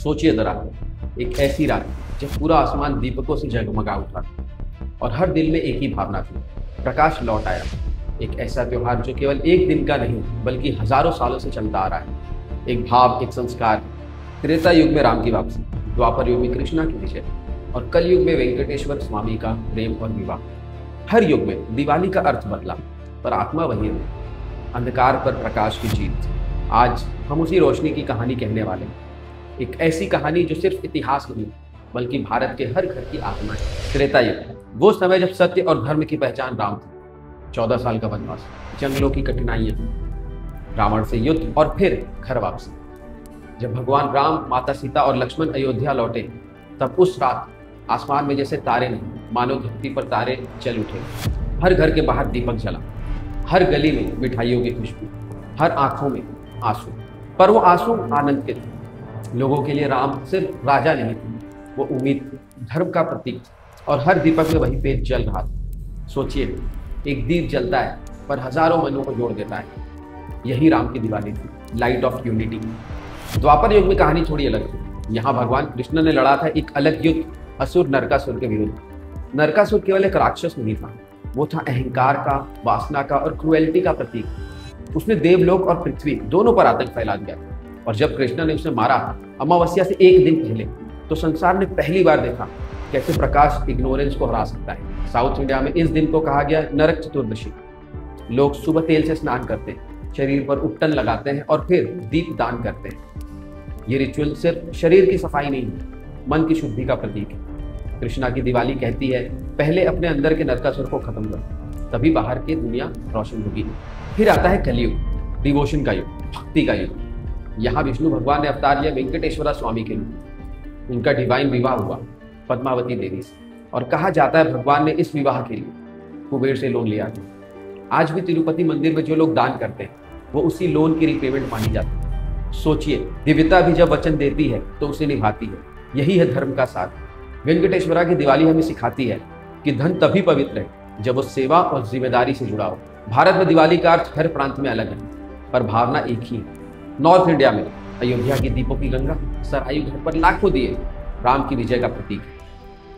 सोचिए जरा, एक ऐसी रात जब पूरा आसमान दीपकों से जगमगा उठा और हर दिल में एक ही भावना थी, प्रकाश लौट आया। एक ऐसा त्योहार जो केवल एक दिन का नहीं बल्कि हजारों सालों से चलता आ रहा है। एक भाव, एक संस्कार। त्रेता युग में राम की वापसी, द्वापर युग में कृष्णा की विजय और कल युग में वेंकटेश्वर स्वामी का प्रेम और विवाह। हर युग में दिवाली का अर्थ बदला पर आत्मा वही रही, अंधकार पर प्रकाश की जीत। आज हम उसी रोशनी की कहानी कहने वाले हैं, एक ऐसी कहानी जो सिर्फ इतिहास नहीं बल्कि भारत के हर घर की आत्मा है। त्रेता युग, वो समय जब सत्य और धर्म की पहचान राम थी। 14 साल का वनवास, जंगलों की कठिनाइयां, रावण से युद्ध और फिर घर वापसी। जब भगवान राम, माता सीता और लक्ष्मण अयोध्या लौटे तब उस रात आसमान में जैसे तारे नहीं मानो धरती पर तारे चल उठे। हर घर के बाहर दीपक जला, हर गली में मिठाइयों की खुशबू, हर आंखों में आंसू। पर वो आंसू आनंद के थे। लोगों के लिए राम सिर्फ राजा नहीं थे, वो उम्मीद थी, धर्म का प्रतीक था और हर दीपक में वही तेज जल रहा था। सोचिए, एक दीप जलता है पर हजारों मनों को जोड़ देता है। यही राम की दिवाली थी, लाइट ऑफ यूनिटी। द्वापर युग में कहानी थोड़ी अलग थी। यहाँ भगवान कृष्ण ने लड़ा था एक अलग युद्ध, असुर नरकासुर के विरुद्ध। नरकासुर केवल एक राक्षस नहीं था, वो था अहंकार का, वासना का और क्रुएल्टी का प्रतीक। उसने देवलोक और पृथ्वी दोनों पर आतंक फैला दिया और जब कृष्ण ने उसे मारा अमावस्या से एक दिन पहले, तो संसार ने पहली बार देखा कैसे प्रकाश इग्नोरेंस को हरा सकता है। साउथ इंडिया में इस दिन को कहा गया नरक चतुर्दशी। लोग सुबह तेल से स्नान करते हैं, शरीर पर उपटन लगाते हैं और फिर दीप दान करते हैं। ये रिचुअल सिर्फ शरीर की सफाई नहीं, मन की शुद्धि का प्रतीक है। कृष्णा की दिवाली कहती है, पहले अपने अंदर के नरकासुर को खत्म करो, तभी बाहर की दुनिया रोशन होगी। फिर आता है कलयुग, डिवोशन का युग, भक्ति का युग। यहाँ विष्णु भगवान ने अवतार लिया वेंकटेश्वर स्वामी के लिए। उनका डिवाइन विवाह हुआ पद्मावती देवी से और कहा जाता है भगवान ने इस विवाह के लिए कुबेर से लोन लिया था। आज भी तिरुपति मंदिर में जो लोग दान करते हैं वो उसी लोन की रिपेमेंट मानी जाती है। सोचिए, दिव्यता भी जब वचन देती है तो उसे निभाती है। यही है धर्म का साथ। वेंकटेश्वरा की दिवाली हमें सिखाती है कि धन तभी पवित्र है जब वो सेवा और जिम्मेदारी से जुड़ा हो। भारत में दिवाली का अर्थ हर प्रांत में अलग है पर भावना एक ही है। नॉर्थ इंडिया में अयोध्या की दीपों की गंगा, सरायू घाट पर लाखों दिए राम की विजय का प्रतीक है।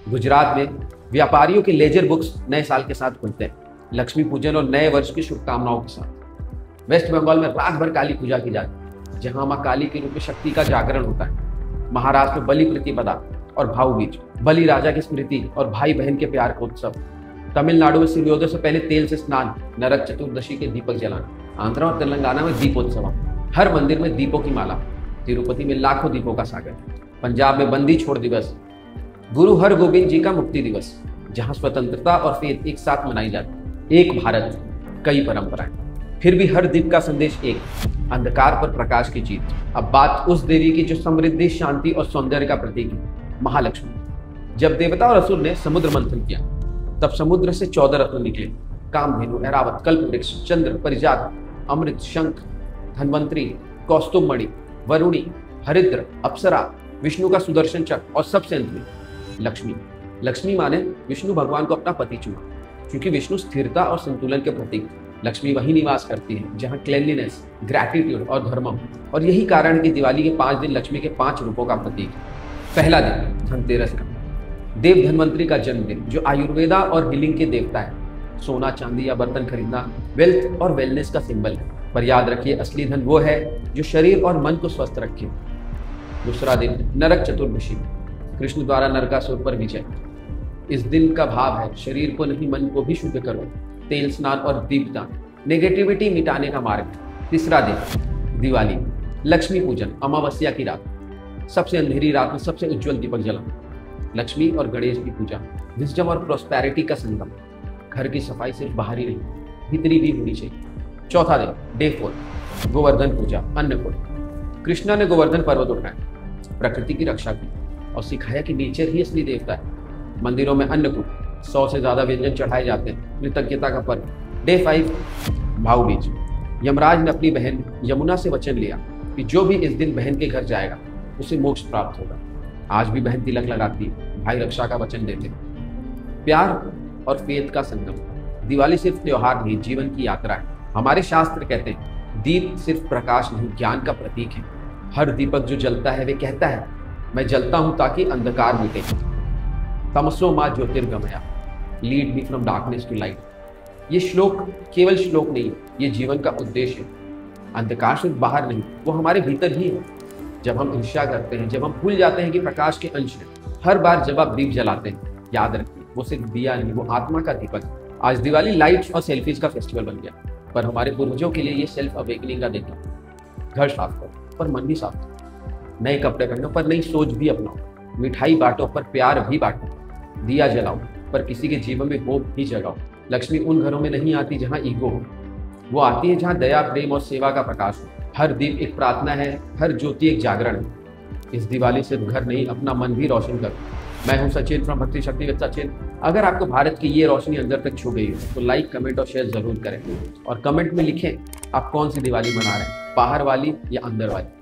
गुजरात में व्यापारियों के लेजर बुक्स नए साल के साथ खुलते हैं, लक्ष्मी पूजन और नए वर्ष की शुभकामनाओं के साथ। वेस्ट बंगाल में रात भर काली पूजा की जाती है, जहां मां काली के रूप में शक्ति का जागरण होता है। महाराष्ट्र में बलि प्रतिपदा और भाऊ बीज, बलि राजा की स्मृति और भाई बहन के प्यार का उत्सव। तमिलनाडु में सूर्योदय से पहले तेल से स्नान, नरक चतुर्दशी के दीपक जलाना। आंध्र और तेलंगाना में दीपोत्सव, हर मंदिर में दीपों की माला। तिरुपति में लाखों दीपों का सागर। पंजाब में बंदी छोड़ दिवस, गुरु हरगोबिंद जी का मुक्ति दिवस, जहां स्वतंत्रता और फेथ एक साथ मनाई जाती। एक भारत, कई परंपराएं, फिर भी हर दीप का संदेश एक, अंधकार पर प्रकाश की जीत। अब बात उस देवी की जो समृद्धि, शांति और सौंदर्य का प्रतीक है, महालक्ष्मी। जब देवता और असुर ने समुद्र मंथन किया तब समुद्र से 14 रत्न निकले, कामधेनु, ऐरावत, कल्पवृक्ष, चंद्र, परिजात, अमृत, शंख, धन्वंतरी, कौस्तुभमणि, वरुणी, हरिद्र, अप्सरा, विष्णु का सुदर्शन चक्र और सबसे अंत में लक्ष्मी। लक्ष्मी माने विष्णु भगवान को अपना पति चुना, क्योंकि विष्णु स्थिरता और संतुलन के प्रतीक थे। लक्ष्मी वही निवास करती है जहां क्लेanलीनेस, ग्रैटिट्यूड और धर्म हो। और यही कारण है कि दिवाली के 5 दिन लक्ष्मी के 5 रूपों का प्रतीक है। पहला दिन धनतेरस का, देव धन्वंतरी का जन्मदिन, जो आयुर्वेदा और हीलिंग के देवता है। सोना, चांदी या बर्तन खरीदना वेल्थ और वेलनेस का सिंबल है, पर याद रखिए असली धन वो है जो शरीर और मन को स्वस्थ रखे। दूसरा दिन नरक चतुर्दशी, कृष्ण द्वारा नरकासुर पर विजय। इस दिन का भाव है शरीर को नहीं मन को भी शुद्ध करो। तेल स्नान और दीपदान नेगेटिविटी मिटाने का मार्ग। तीसरा दिन दिवाली, लक्ष्मी पूजन, अमावस्या की रात, सबसे अंधेरी रात में सबसे उज्जवल दीपक जलाना। लक्ष्मी और गणेश की पूजा, विजडम और प्रोस्पेरिटी का संगम। घर की सफाई सिर्फ बाहरी नहीं, भीतरी भी होनी चाहिए। चौथा दिन डे 4, गोवर्धन पूजा, अन्नकूट। कृष्णा ने गोवर्धन पर्वत उठाया, प्रकृति की रक्षा की और सिखाया कि नेचर ही असली देवता है। मंदिरों में अन्नकूट, 100 से ज्यादा व्यंजन चढ़ाए जाते हैं, कृतज्ञता का पर्व। डे 5, भाऊ बीज। यमराज ने अपनी बहन यमुना से वचन लिया कि जो भी इस दिन बहन के घर जाएगा उसे मोक्ष प्राप्त होगा। आज भी बहन तिलक लगाती है, भाई रक्षा का वचन देते। प्यार और फेथ का संगम। दिवाली सिर्फ त्योहार नहीं, जीवन की यात्रा है। हमारे शास्त्र कहते हैं दीप सिर्फ प्रकाश नहीं, ज्ञान का प्रतीक है। हर दीपक जो जलता है वे कहता है मैं जलता हूं ताकि अंधकार मिटे। तमसो मां ज्योतिर्गमया, lead me from darkness to light. ये श्लोक केवल श्लोक नहीं, ये जीवन का उद्देश्य है। अंधकार सिर्फ बाहर नहीं, वो हमारे भीतर ही है। जब हम ईर्ष्या करते हैं, जब हम भूल जाते हैं कि प्रकाश के अंश हैं, हर बार जब आप दीप जलाते हैं, याद रखिए वो सिर्फ दिया नहीं, वो आत्मा का दीपक है। आज दिवाली लाइट्स और सेल्फीज का फेस्टिवल बन गया, पर हमारे पूर्वजों के लिए ये सेल्फ अवेकनिंग का दिन है। घर साफ करो पर मन भी साफ करो, नए कपड़े पहनो पर नई सोच भी अपनाओ, मिठाई बांटो पर प्यार भी बांटो, दिया जलाओ पर किसी के जीवन में होप भी जगाओ। लक्ष्मी उन घरों में नहीं आती जहाँ ईगो हो, वो आती है जहाँ दया, प्रेम और सेवा का प्रकाश हो। हर दीप एक प्रार्थना है, हर ज्योति एक जागरण है। इस दिवाली सिर्फ घर नहीं, अपना मन भी रोशन करो। मैं हूं सचिन फ्रॉम भक्ति शक्ति विद सचिन। अगर आपको भारत की ये रोशनी अंदर तक छू गई हो तो लाइक, कमेंट और शेयर जरूर करें, और कमेंट में लिखें आप कौन सी दिवाली मना रहे हैं, बाहर वाली या अंदर वाली।